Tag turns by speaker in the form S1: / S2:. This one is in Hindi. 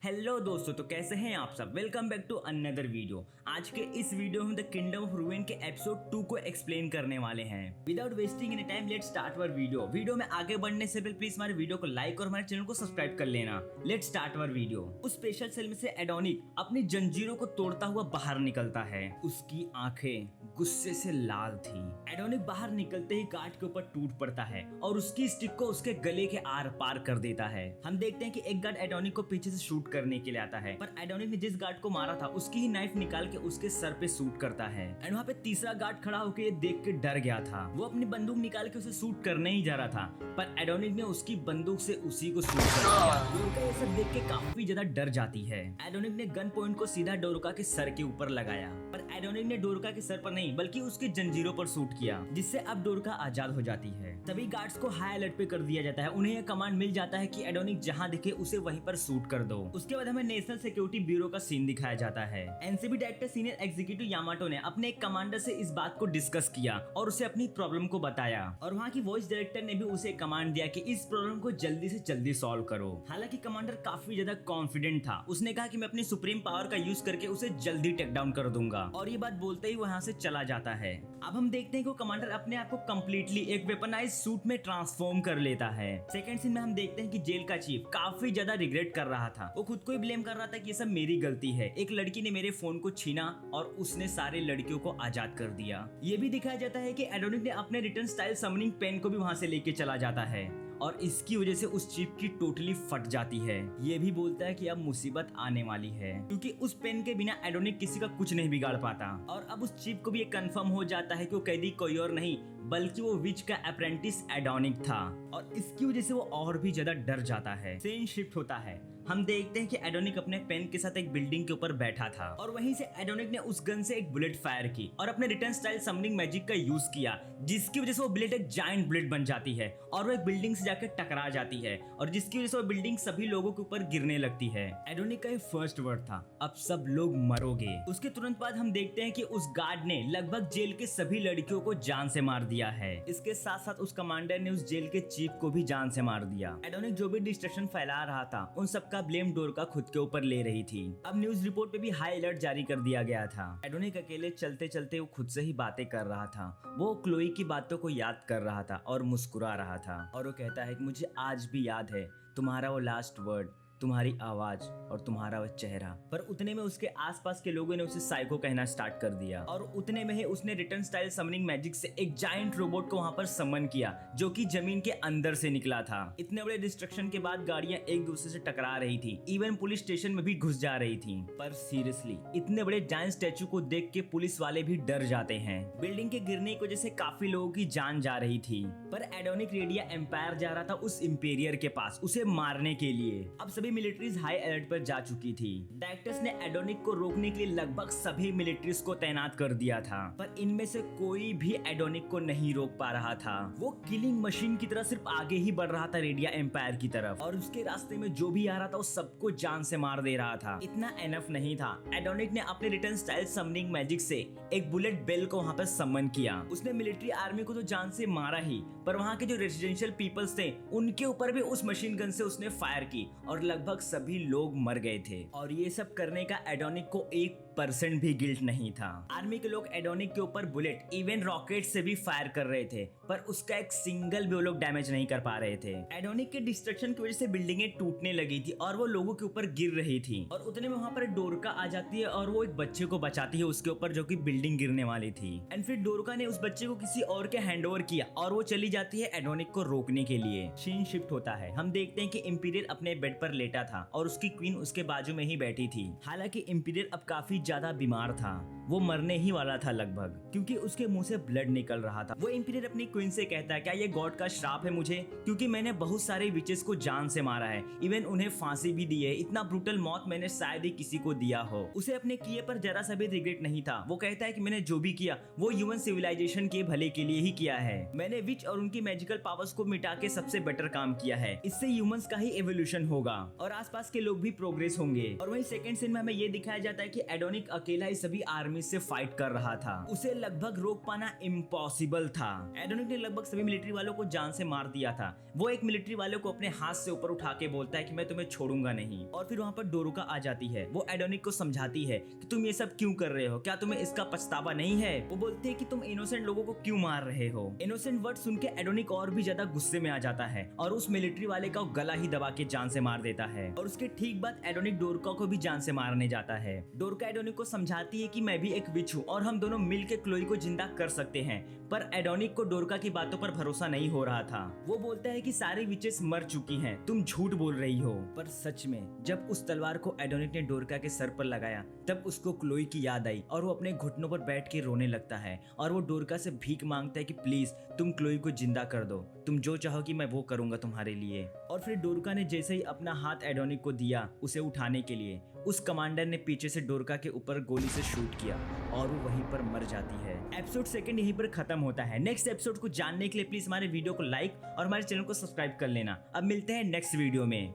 S1: हेलो दोस्तों, तो कैसे हैं आप सब। Welcome back to another video. आज के इस वीडियो में द किंगडम ऑफ रूइन के एपिसोड 2 को एक्सप्लेन करने वाले हैं। Without wasting any time let's start our video में आगे बढ़ने से पहले प्लीज हमारे वीडियो को लाइक और हमारे चैनल को सब्सक्राइब कर लेना। Let's start our video. उस स्पेशल सेल में से एडोनिक अपनी जंजीरों को तोड़ता हुआ बाहर निकलता है। उसकी आंखें गुस्से से लाल थी। एडोनिक बाहर निकलते ही गार्ड के ऊपर टूट पड़ता है और उसकी स्टिक को उसके गले के आर पार कर देता है। हम देखते हैं कि एक गार्ड एडोनिक को पीछे से शूट करने के लिए आता है, पर एडोनिक ने जिस गार्ड को मारा था उसकी ही नाइफ निकाल के उसके सर पे शूट करता है। एंड वहाँ पे तीसरा गार्ड खड़ा होकर ये देख के डर गया था। वो अपनी बंदूक निकाल के उसे शूट करने ही जा रहा था, पर एडोनिक ने उसकी बंदूक से उसी को शूट कर दिया। डोरका ये सब देख के काफी ज्यादा डर जाती है। एडोनिक ने गन पॉइंट को सीधा डोरका के सर के ऊपर लगाया, पर एडोनिक ने डोरका के सर पर नहीं बल्कि उसके जंजीरों पर शूट किया, जिससे अब डोरका आजाद हो जाती है। तभी गार्ड्स को हाई अलर्ट पे कर दिया जाता है। उन्हें यह कमांड मिल जाता है कि एडोनिक जहां दिखे उसे वहीं पर शूट कर दो। उसके बाद हमें नेशनल सिक्योरिटी ब्यूरो का सीन दिखाया जाता है। NCB director senior executive Yamato ने अपने एक कमांडर से इस बात को डिस्कस किया और उसे अपनी प्रॉब्लम को बताया, और वहाँ की वॉइस डायरेक्टर ने भी उसे कमांड दिया कि इस प्रॉब्लम को जल्दी से जल्दी सॉल्व करो। हालांकि कमांडर काफी ज्यादा कॉन्फिडेंट था। उसने कहा कि मैं अपनी सुप्रीम पावर का यूज करके उसे जल्दी टेक डाउन कर दूंगा, और ये बात बोलते ही वहाँ से चला जाता है। अब हम देखते हैं कि वो कमांडर अपने आप को कम्प्लीटली एक वेपनाइज्ड सूट में ट्रांसफॉर्म कर लेता है। सेकंड सीन में हम देखते हैं कि जेल का चीफ काफी ज्यादा रिग्रेट कर रहा था। वो खुद को ही ब्लेम कर रहा था कि ये सब मेरी गलती है। एक लड़की ने मेरे फोन को छीना और उसने सारे लड़कियों को आजाद कर दिया। ये भी दिखाया जाता है कि एडोनिक ने अपने रिटर्न स्टाइल समनिंग पेन को भी वहां से लेके चला जाता है, और इसकी वजह से उस चीफ की टोटली फट जाती है। ये भी बोलता है कि अब मुसीबत आने वाली है, क्योंकि उस पेन के बिना एडोनिक किसी का कुछ नहीं बिगाड़ पाता। और अब उस चीफ को भी ये कंफर्म हो जाता है कि वो कैदी कोई और नहीं बल्कि वो विच का अप्रेंटिस एडोनिक था, और इसकी वजह से वो और भी ज्यादा डर जाता है। सीन शिफ्ट होता है। हम देखते हैं कि एडोनिक अपने पेन के साथ एक बिल्डिंग के ऊपर बैठा था, और वहीं से एडोनिक ने उस गन से एक बुलेट फायर की और अपने रिटर्न स्टाइल समनिंग मैजिक का यूज किया, जिसकी वजह से वो बुलेट एक जायंट बुलेट बन जाती है और वो एक बिल्डिंग से जाकर टकरा जाती है, और जिसकी वजह से वो बिल्डिंग सभी लोगों के ऊपर गिरने लगती है। एडोनिक का ये फर्स्ट वर्ड था, अब सब लोग मरोगे। उसके तुरंत बाद हम देखते हैं कि उस गार्ड ने लगभग जेल के सभी लड़कियों को जान से मार दिया है। इसके साथ साथ उस कमांडर ने उस जेल के चीफ को भी जान से मार दिया। एडोनिक जो भी डिस्ट्रक्शन फैला रहा था उन सबका ब्लेम डोरका खुद के ऊपर ले रही थी। अब न्यूज रिपोर्ट पे भी हाई अलर्ट जारी कर दिया गया था। एडोनिक अकेले चलते चलते वो खुद से ही बातें कर रहा था। वो क्लोई की बातों को याद कर रहा था और मुस्कुरा रहा था, और वो कहता है कि मुझे आज भी याद है तुम्हारा वो लास्ट वर्ड, तुम्हारी आवाज और तुम्हारा वह चेहरा। पर उतने में उसके आसपास के लोगों ने उसे साइको कहना स्टार्ट कर दिया, और उतने में ही उसने रिटर्न स्टाइल समनिंग मैजिक से एक जायंट रोबोट को वहां पर समन किया, जो कि जमीन के अंदर से निकला था। इतने बड़े डिस्ट्रक्शन के बाद गाड़ियां एक दूसरे से टकरा रही थी, इवन पुलिस स्टेशन में भी घुस जा रही थी। पर सीरियसली इतने बड़े जायंट स्टैचू को देख के पुलिस वाले भी डर जाते हैं। बिल्डिंग के गिरने की वजह से काफी लोगों की जान जा रही थी, पर एडोनिक रेडिया एम्पायर जा रहा था उस इंपीरियर के पास उसे मारने के लिए। अब सभी मिलिट्रीज हाई अलर्ट पर जा चुकी थी। डायरेक्टर्स ने एडोनिक को रोकने के लिए लगभग सभी मिलिट्रीज को तैनात कर दिया था, पर इनमें से कोई भी एडोनिक को नहीं रोक पा रहा था। वो किलिंग मशीन की तरह सिर्फ आगे ही बढ़ रहा था रेडिया एम्पायर की तरफ, और उसके रास्ते में जो भी आ रहा था वो सबको जान से मार दे रहा था। इतना एनफ नहीं था। एडोनिक ने अपने रिटर्न स्टाइल समनिंग मैजिक से एक बुलेट बेल को वहां पर समन किया। उसने मिलिट्री आर्मी को तो जान से मारा ही, पर वहां के जो रेजिडेंशियल पीपल्स थे उनके ऊपर भी उस मशीन गन से उसने फायर की, और लगभग सभी लोग मर गए थे। और ये सब करने का एडोनिक को 1% भी गिल्ट नहीं था। आर्मी के लोग एडोनिक के ऊपर बुलेट इवन रॉकेट से भी फायर कर रहे थे, पर उसका एक सिंगल भी वो लोग डैमेज नहीं कर पा रहे थे। एडोनिक के डिस्ट्रक्शन की वजह से बिल्डिंगें टूटने लगी थी और वो लोगों के ऊपर गिर रही थी, और उतने में वहां पर डोरका आ जाती है और वो एक बच्चे को बचाती है उसके ऊपर, जो कि बिल्डिंग गिरने वाली थी। एंड फिर डोरका ने उस बच्चे को किसी और के हैंडओवर किया और वो चली जाती है एडोनिक को रोकने के लिए। सीन शिफ्ट होता है। हम देखते हैं कि इंपीरियर अपने बेड पर लेटा था और उसकी क्वीन उसके बाजू में ही बैठी थी। हालांकि इंपीरियर अब काफी ज्यादा बीमार था, वो मरने ही वाला था लगभग, क्योंकि उसके मुंह से ब्लड निकल रहा था। वो इंपीरियर अपनी क्वीन से कहता है क्या ये गॉड का श्राप है मुझे, क्योंकि मैंने बहुत सारे विचेस को जान से मारा है, इवन उन्हें फांसी भी दी है। इतना ब्रूटल मौत मैंने शायद ही किसी को दिया हो। उसे अपने किए पर जरा सा भी रिग्रेट नहीं था। वो कहता है कि मैंने जो भी किया वो ह्यूमन सिविलाइजेशन के भले के लिए ही किया है। मैंने विच और उनकी मैजिकल पावर्स को मिटा के सबसे बेटर काम किया है। इससे ह्यूमंस का ही एवोल्यूशन होगा। और आसपास के लोग भी प्रोग्रेस होंगे। और वहीं सेकंड सीन में हमें ये दिखाया जाता है कि एडोनिक अकेला ही सभी आर्मी से फाइट कर रहा था। उसे लगभग रोक पाना इम्पॉसिबल था। एडोनिक ने लगभग सभी मिलिट्री वालों को जान से मार दिया था। वो एक मिलिट्री वाले को अपने हाथ से ऊपर उठा के बोलता है कि मैं तुम्हें छोड़ूंगा नहीं। और फिर वहाँ पर डोरुका आ जाती है। वो एडोनिक को समझाती है कि तुम ये सब क्यों कर रहे हो, क्या तुम्हें इसका पछतावा नहीं है। वो बोलते हैं कि तुम इनोसेंट लोगों को क्यों मार रहे हो। इनोसेंट वर्ड सुन के एडोनिक और भी ज्यादा गुस्से में आ जाता है और उस मिलिट्री वाले का गला ही दबा के जान से मार देता है। और उसके ठीक बाद एडोनिक डोरुका को भी जान से मारने जाता है। डोरुका एडोनिक को समझाती है कि मैं भी एक विच हूँ और हम दोनों मिलकर क्लोई को जिंदा कर सकते हैं। पर एडोनिक को डोरुका की बातों पर भरोसा नहीं हो रहा था। वो बोलता है कि सारी विचेस मर चुकी हैं, तुम झूठ बोल रही हो। पर सच में जब उस तलवार को एडोनिक ने डोरुका के सर पर लगाया तब उसको क्लोई की याद आई और वो अपने घुटनों पर बैठ के रोने लगता है। और वो डोरुका से भीख मांगता है कि प्लीज तुम क्लोई को जिंदा कर दो, तुम जो चाहो कि मैं वो करूंगा तुम्हारे लिए। और फिर डोरुका ने जैसे ही अपना हाथ एडोनिक को दिया उसे उठाने के लिए, उस कमांडर ने पीछे से डोरुका के ऊपर गोली से शूट किया और वो वहीं पर मर जाती है। एपिसोड सेकंड यहीं पर खत्म होता है। नेक्स्ट एपिसोड को जानने के लिए प्लीज हमारे वीडियो को लाइक और हमारे चैनल को सब्सक्राइब कर लेना। अब मिलते हैं नेक्स्ट वीडियो में।